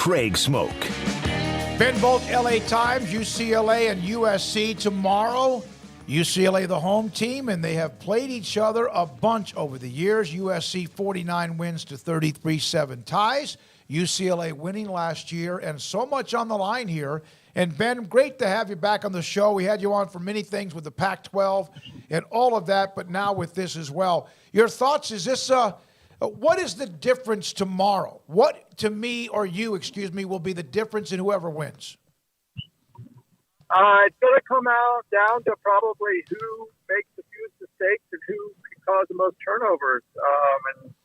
Craig Smoak. Ben Bolch, LA Times, UCLA and USC tomorrow. UCLA the home team, and they have played each other a bunch over the years. USC 49 wins to 33, 7 ties. UCLA winning last year, and so much on the line here. And Ben, great to have you back on the show. We had you on for many things with the Pac-12 and all of that, but now with this as well. Your thoughts, is this what is the difference tomorrow? What, to me, or you, excuse me, will be the difference in whoever wins? It's going to come out down to probably who makes the fewest mistakes and who can cause the most turnovers. And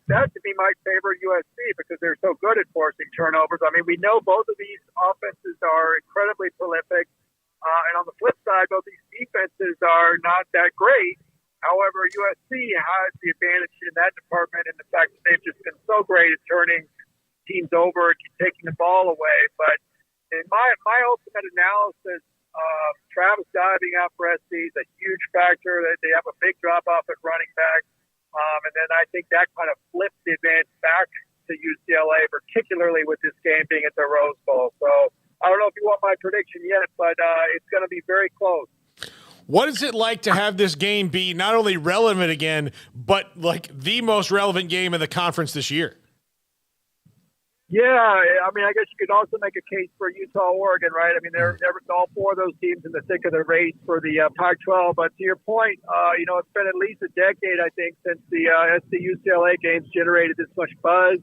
that to me might favor USC because they're so good at forcing turnovers. I mean, we know both of these offenses are incredibly prolific. And on the flip side, both these defenses are not that great. However, USC has the advantage in that department in the fact that they've just been so great at turning teams over and taking the ball away. But in my ultimate analysis, Travis diving out for SC is a huge factor. They have a big drop-off at running back. And then I think that kind of flips the advantage back to UCLA, particularly with this game being at the Rose Bowl. So I don't know if you want my prediction yet, but it's going to be very close. What is it like to have this game be not only relevant again, but like the most relevant game in the conference this year? Yeah, I mean, I guess you could also make a case for Utah, Oregon, right? I mean, they're all four of those teams in the thick of the race for the Pac-12. But to your point, it's been at least a decade, I think, since the SC-UCLA games generated this much buzz.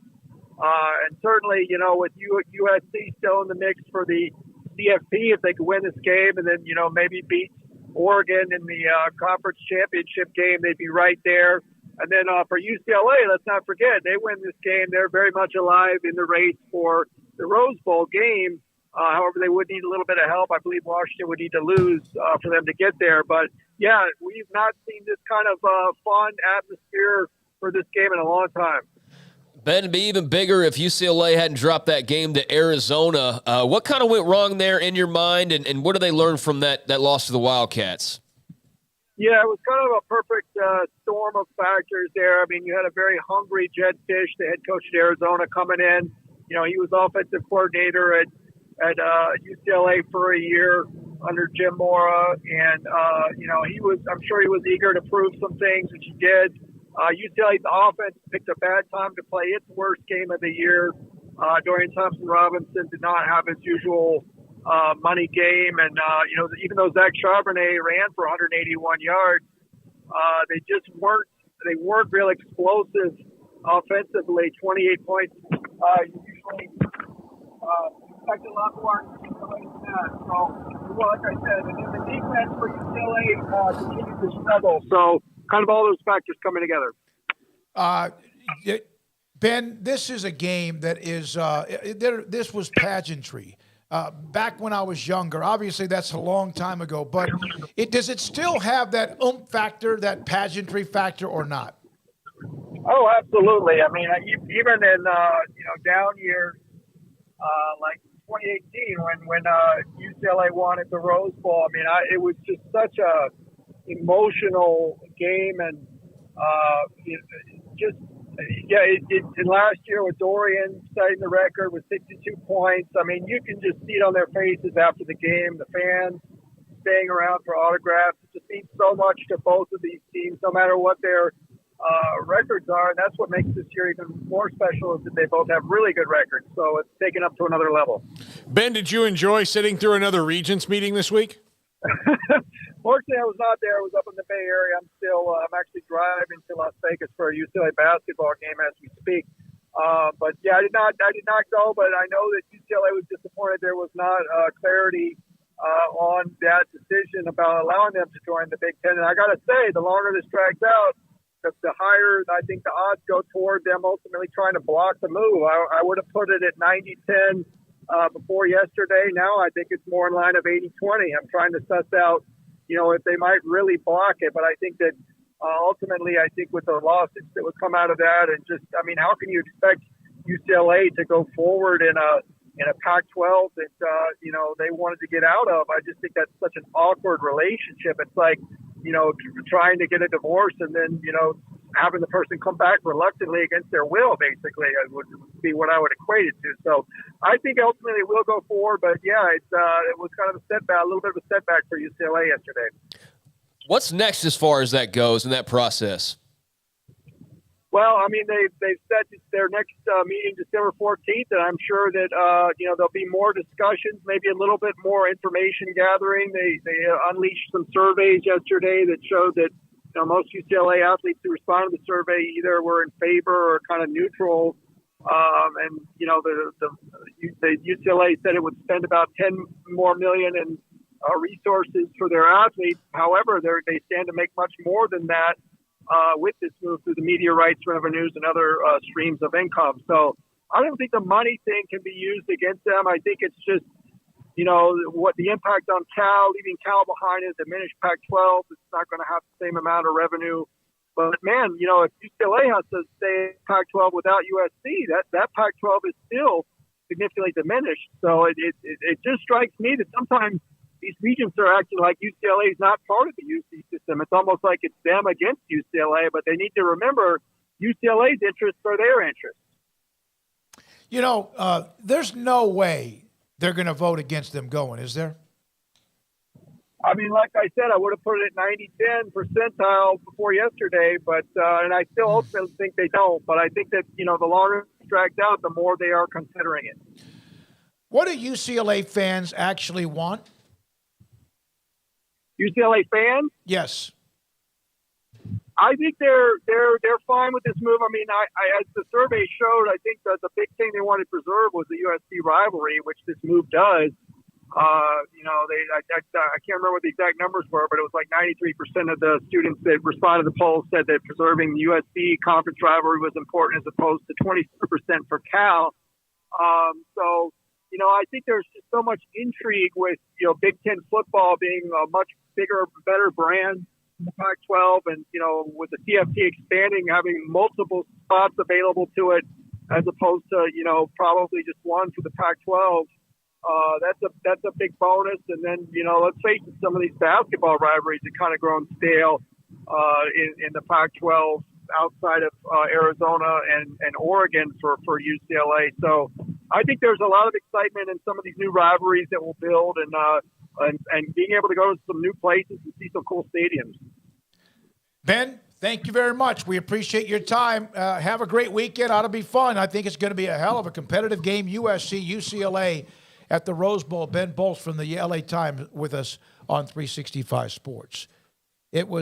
And certainly, with USC still in the mix for the CFP, if they could win this game and then, maybe beat Oregon in the conference championship game, they'd be right there. And then for UCLA, let's not forget, they win this game. They're very much alive in the race for the Rose Bowl game. However, they would need a little bit of help. I believe Washington would need to lose for them to get there. But, yeah, we've not seen this kind of fun atmosphere for this game in a long time. Ben, it'd be even bigger if UCLA hadn't dropped that game to Arizona. What kind of went wrong there in your mind, and what do they learn from that loss to the Wildcats? Yeah, it was kind of a perfect storm of factors there. I mean, you had a very hungry Jed Fish, the head coach at Arizona, coming in. He was offensive coordinator at UCLA for a year under Jim Mora, and I'm sure he was eager to prove some things, which he did. UCLA's offense picked a bad time to play its worst game of the year. Dorian Thompson-Robinson did not have his usual money game, and even though Zach Charbonnet ran for 181 yards, they weren't real explosive offensively. 28 points. You usually expect a lot more than that. So, like I said, and then the defense for UCLA continued to struggle. So, kind of all those factors coming together. Ben, this is a game that is this was pageantry. Back when I was younger, obviously that's a long time ago, but does it still have that oomph factor, that pageantry factor, or not? Oh, absolutely. I mean, even in down years like 2018 when UCLA won at the Rose Bowl, I mean, it was just such a emotional game, and and last year with Dorian setting the record with 62 points, I mean, you can just see it on their faces after the game, the fans staying around for autographs. It just means so much to both of these teams, no matter what their records are, and that's what makes this year even more special is that they both have really good records, so it's taken up to another level. Ben, did you enjoy sitting through another Regents meeting this week? Fortunately, I was not there. I was up in the Bay Area. I'm actually driving to Las Vegas for a UCLA basketball game as we speak. But yeah, I did not go. But I know that UCLA was disappointed there was not clarity on that decision about allowing them to join the Big Ten. And I got to say, the longer this drags out, the higher I think the odds go toward them ultimately trying to block the move. I would have put it at 90-10 before yesterday. Now I think it's more in line of 80-20. I'm trying to suss out, if they might really block it. But I think that ultimately, I think with the lawsuits that would come out of that, and just, I mean, how can you expect UCLA to go forward in a Pac-12 that they wanted to get out of? I just think that's such an awkward relationship. It's like trying to get a divorce and then having the person come back reluctantly against their will, basically, would be what I would equate it to. So I think ultimately we'll go forward, but yeah, it was kind of a setback, a little bit of a setback for UCLA yesterday. What's next as far as that goes in that process? Well, I mean, they've set their next meeting December 14th, and I'm sure that there'll be more discussions, maybe a little bit more information gathering. They unleashed some surveys yesterday that showed that most UCLA athletes who responded to the survey either were in favor or kind of neutral. And the UCLA said it would spend about $10 more million in resources for their athletes. However, they stand to make much more than that. With this move through the media rights revenues and other streams of income. So I don't think the money thing can be used against them. I think it's just, what the impact on Cal, leaving Cal behind is diminished Pac-12. It's not going to have the same amount of revenue. But, man, if UCLA has to stay Pac-12 without USC, that Pac-12 is still significantly diminished. So it just strikes me that sometimes these regents are acting like UCLA is not part of the UC system. It's almost like it's them against UCLA, but they need to remember UCLA's interests are their interests. There's no way they're going to vote against them going, is there? I mean, like I said, I would have put it at 90-10 percentile before yesterday, but and I still ultimately think they don't. But I think that, the longer it's dragged out, the more they are considering it. What do UCLA fans actually want? UCLA fans? Yes. I think they're fine with this move. I mean, as the survey showed, I think that the big thing they wanted to preserve was the USC rivalry, which this move does. I can't remember what the exact numbers were, but it was like 93% of the students that responded to the poll said that preserving the USC conference rivalry was important, as opposed to 24% for Cal. I think there's just so much intrigue with, Big Ten football being a much bigger, better brand in the Pac-12, and, with the CFP expanding, having multiple spots available to it, as opposed to, probably just one for the Pac-12. That's a big bonus. And then, let's face it, some of these basketball rivalries have kind of grown stale in the Pac-12 outside of Arizona and Oregon for UCLA. So I think there's a lot of excitement in some of these new rivalries that will build, and being able to go to some new places and see some cool stadiums. Ben, thank you very much. We appreciate your time. Have a great weekend. Ought to be fun. I think it's going to be a hell of a competitive game. USC, UCLA at the Rose Bowl. Ben Bolch from the LA Times with us on 365 Sports. It was